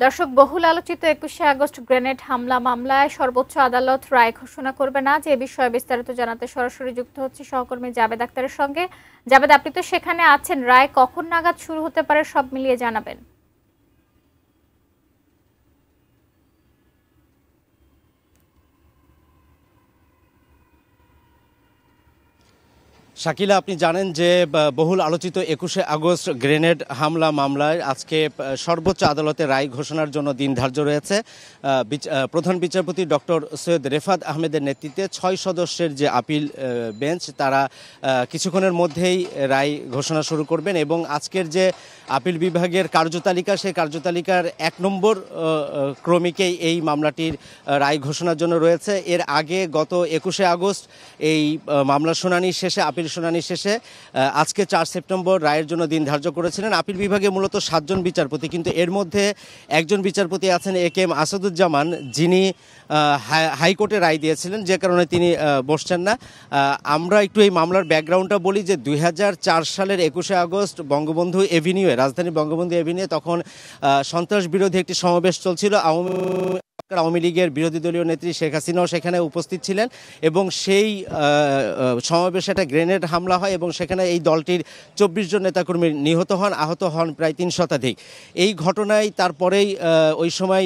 দর্শক, বহুল আলোচিত ২১শে আগস্ট গ্রেনেড হামলা মামলায় সর্বোচ্চ আদালত রায় ঘোষণা করবে না, যে বিষয়ে বিস্তারিত জানাতে সরাসরি যুক্ত হচ্ছে সহকর্মী জাবেদ আক্তারের সঙ্গে। জাবেদ, আপনি তো সেখানে আছেন, রায় কখন নাগাদ শুরু হতে পারে সব মিলিয়ে জানাবেন। শাকিলা, আপনি জানেন যে বহুল আলোচিত ২১শে আগস্ট গ্রেনেড হামলা মামলায় আজকে সর্বোচ্চ আদালতে রায় ঘোষণার জন্য দিন ধার্য রয়েছে। প্রধান বিচারপতি ডক্টর সৈয়দ রেফাত আহমেদের নেতৃত্বে ৬ সদস্যের যে আপিল বেঞ্চ, তারা কিছুক্ষণের মধ্যেই রায় ঘোষণা শুরু করবেন এবং আজকের যে আপিল বিভাগের কার্যতালিকা, সেই কার্যতালিকার ১ নম্বর ক্রমিকেই এই মামলাটির রায় ঘোষণার জন্য রয়েছে। এর আগে গত ২১শে আগস্ট এই মামলার শুনানি শেষে আপিল শুনানি শেষে আজকে ৪ সেপ্টেম্বর রায়ের জন্য দিন ধার্য করেছিলেন। আপিল বিভাগে মূলত ৭ জন বিচারপতি, কিন্তু এর মধ্যে একজন বিচারপতি আছেন এ.কে.এম. আসাদুজ্জামান, যিনি হাইকোর্টে রায় দিয়েছিলেন, যে কারণে তিনি বসছেন না। আমরা একটু এই মামলার ব্যাকগ্রাউন্ডটা বলি যে ২০০৪ সালের ২১শে আগস্ট বঙ্গবন্ধু এভিনিউয়ে, রাজধানী বঙ্গবন্ধু এভিনিউয়ে তখন সন্ত্রাস বিরোধী একটি সমাবেশ চলছিল। আওয়ামী লীগের বিরোধী দলীয় নেত্রী শেখ হাসিনাও সেখানে উপস্থিত ছিলেন এবং সেই সমাবেশে একটা গ্রেনেড হামলা হয় এবং সেখানে এই দলটির ২৪ জন নেতাকর্মী নিহত হন, আহত হন প্রায় ৩ শতাধিক। এই ঘটনায় তারপরেই ওই সময়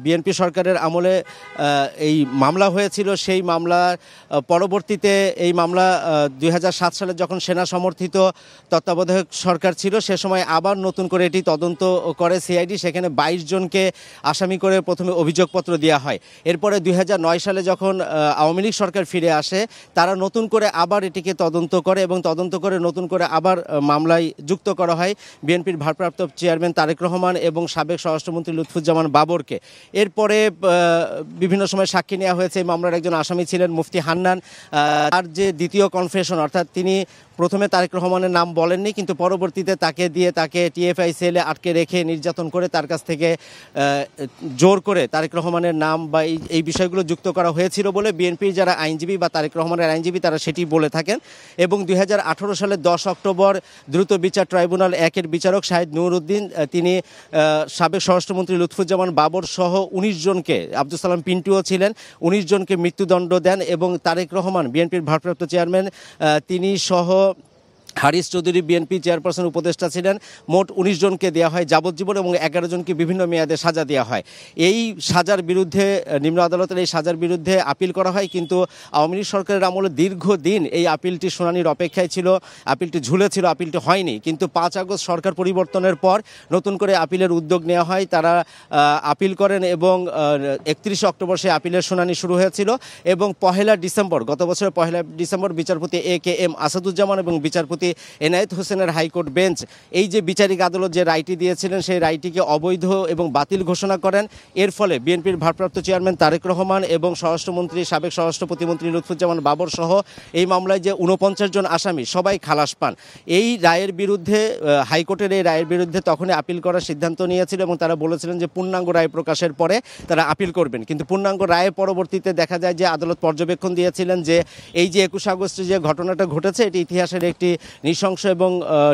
বিএনপি সরকারের আমলে এই মামলা হয়েছিল। সেই মামলার পরবর্তীতে এই মামলা ২০০৭ সালে যখন সেনা সমর্থিত তত্ত্বাবধায়ক সরকার ছিল, সে সময় আবার নতুন করে এটি তদন্ত করে সিআইডি। সেখানে ২২ জনকে আসামি করে প্রথমে অভিযোগপত্র দেওয়া হয়। এরপরে ২০০৯ সালে যখন আওয়ামী লীগ সরকার ফিরে আসে, তারা নতুন করে আবার এটিকে তদন্ত করে এবং তদন্ত করে নতুন করে আবার মামলায় যুক্ত করা হয় বিএনপির ভারপ্রাপ্ত চেয়ারম্যান তারেক রহমান এবং সাবেক স্বরাষ্ট্রমন্ত্রী লুৎফুজ্জামান বাবরকে। এরপরে বিভিন্ন সময় সাক্ষী নেওয়া হয়েছে। এই মামলার একজন আসামি ছিলেন মুফতি হান্নান। তার যে দ্বিতীয় কনফেশন, অর্থাৎ তিনি প্রথমে তারেক রহমানের নাম বলেননি, কিন্তু পরবর্তীতে তাকে টিএফআই সেলে আটকে রেখে নির্যাতন করে তার কাছ থেকে জোর করে তারেক রহমানের নাম বা এই বিষয়গুলো যুক্ত করা হয়েছিল বলে বিএনপির যারা আইনজীবী বা তারেক রহমানের আইনজীবী তারা সেটি বলে থাকেন। এবং ২০১৮ সালের ১০ অক্টোবর দ্রুত বিচার ট্রাইব্যুনাল ১-এর বিচারক শাহিদ নুরউদ্দিন, তিনি সাবেক স্বরাষ্ট্রমন্ত্রী লুৎফুজ্জামান বাবর সহ ১৯ জনকে, আব্দুল সালাম পিন্টুও ছিলেন, ১৯ জনকে মৃত্যুদণ্ড দেন এবং তারেক রহমান বিএনপির ভারপ্রাপ্ত চেয়ারম্যান, তিনি সহ হারিস চৌধুরী বিএনপি চেয়ারপারসন উপদেষ্টা ছিলেন, মোট ১৯ জনকে দেওয়া হয় যাবজ্জীবন এবং ১১ জনকে বিভিন্ন মেয়াদে সাজা দেওয়া হয়। এই সাজার বিরুদ্ধে, নিম্ন আদালতের এই সাজার বিরুদ্ধে আপিল করা হয়, কিন্তু আওয়ামী লীগ সরকারের আমলে দীর্ঘদিন এই আপিলটি শুনানির অপেক্ষায় ছিল, আপিলটি ঝুলেছিল, আপিলটি হয়নি। কিন্তু ৫ আগস্ট সরকার পরিবর্তনের পর নতুন করে আপিলের উদ্যোগ নেওয়া হয়, তারা আপিল করেন এবং ৩১ অক্টোবর সেই আপিলের শুনানি শুরু হয়েছিল এবং ১ ডিসেম্বর, গত বছরের ১ ডিসেম্বর বিচারপতি এ.কে.এম. আসাদুজ্জামান এবং বিচারপতি এনায়েত হোসেনের হাইকোর্ট বেঞ্চ এই যে বিচারিক আদালত যে রায়টি দিয়েছিলেন, সেই রায়টিকে অবৈধ এবং বাতিল ঘোষণা করেন। এর ফলে বিএনপির ভারপ্রাপ্ত চেয়ারম্যান তারেক রহমান এবং স্বরাষ্ট্রমন্ত্রী, সাবেক স্বরাষ্ট্র প্রতিমন্ত্রী লুৎফুজ্জামান বাবর সহ এই মামলায় যে ৪৯ জন আসামি সবাই খালাস পান। এই রায়ের বিরুদ্ধে, হাইকোর্টের এই রায়ের বিরুদ্ধে তখনই আপিল করার সিদ্ধান্ত নিয়েছিল এবং তারা বলেছিলেন যে পূর্ণাঙ্গ রায় প্রকাশের পরে তারা আপিল করবেন। কিন্তু পূর্ণাঙ্গ রায়ের পরবর্তীতে দেখা যায় যে আদালত পর্যবেক্ষণ দিয়েছিলেন যে এই যে ২১ আগস্টে যে ঘটনাটা ঘটেছে, এটি ইতিহাসের একটি নৃশংস এবং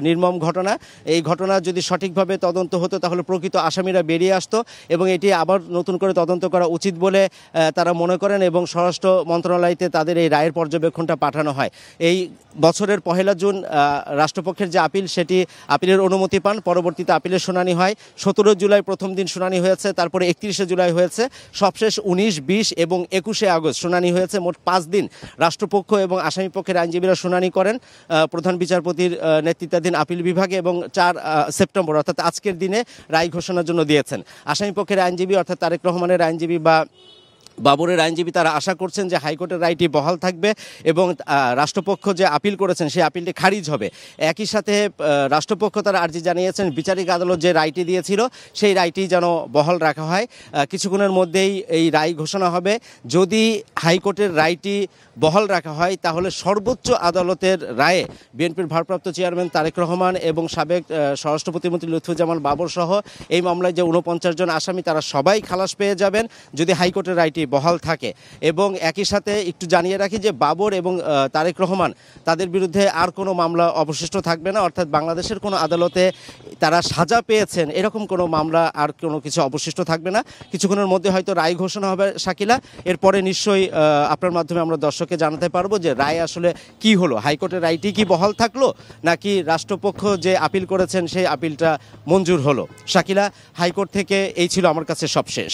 নির্মম ঘটনা। এই ঘটনা যদি সঠিকভাবে তদন্ত হতো তাহলে প্রকৃত আসামিরা বেরিয়ে আসতো এবং এটি আবার নতুন করে তদন্ত করা উচিত বলে তারা মনে করেন এবং স্বরাষ্ট্র মন্ত্রণালয়তে তাদের এই রায়ের পর্যবেক্ষণটা পাঠানো হয়। এই বছরের ১ জুন রাষ্ট্রপক্ষের যে আপিল, সেটি আপিলের অনুমতি পান। পরবর্তীতে আপিলের শুনানি হয়। ১৭ জুলাই প্রথম দিন শুনানি হয়েছে, তারপরে ৩১শে জুলাই হয়েছে, সবশেষ ১৯, ২০ এবং ২১শে আগস্ট শুনানি হয়েছে। মোট ৫ দিন রাষ্ট্রপক্ষ এবং আসামি পক্ষের আইনজীবীরা শুনানি করেন প্রধান বিচারপতির নেতৃত্বাধীন আপিল বিভাগে এবং ৪ সেপ্টেম্বর অর্থাৎ আজকের দিনে রায় ঘোষণার জন্য দিয়েছেন। আসামি পক্ষের আইনজীবী অর্থাৎ তারেক রহমানের আইনজীবী বা বাবরের আইনজীবী তারা আশা করছেন যে হাইকোর্টের রায়টি বহাল থাকবে এবং রাষ্ট্রপক্ষ যে আপিল করেছেন সেই আপিলটি খারিজ হবে। একই সাথে রাষ্ট্রপক্ষ তারা আর্জি জানিয়েছেন বিচারিক আদালত যে রায়টি দিয়েছিল সেই রায়টি যেন বহাল রাখা হয়। কিছুক্ষণের মধ্যেই এই রায় ঘোষণা হবে। যদি হাইকোর্টের রায়টি বহাল রাখা হয় তাহলে সর্বোচ্চ আদালতের রায়ে বিএনপির ভারপ্রাপ্ত চেয়ারম্যান তারেক রহমান এবং সাবেক স্বরাষ্ট্র প্রতিমন্ত্রী লুৎফুজ্জামান বাবর সহ এই মামলায় যে ৪৯ জন আসামি তারা সবাই খালাস পেয়ে যাবেন যদি হাইকোর্টের রায়টি বহাল থাকে। এবং একই সাথে একটু জানিয়ে রাখি যে বাবর এবং তারেক রহমান তাদের বিরুদ্ধে আর কোনো মামলা অবশিষ্ট থাকবে না, অর্থাৎ বাংলাদেশের কোনো আদালতে তারা সাজা পেয়েছেন এরকম কোনো মামলা আর কোনো কিছু অবশিষ্ট থাকবে না। কিছুক্ষণের মধ্যে হয়তো রায় ঘোষণা হবে শাকিলা, এরপরে নিশ্চয়ই আপনার মাধ্যমে আমরা দর্শককে জানাতে পারবো যে রায় আসলে কি হলো, হাইকোর্টের রায়টি কি বহাল থাকলো নাকি রাষ্ট্রপক্ষ যে আপিল করেছেন সেই আপিলটা মঞ্জুর হলো। শাকিলা, হাইকোর্ট থেকে এই ছিল আমার কাছে সবশেষ।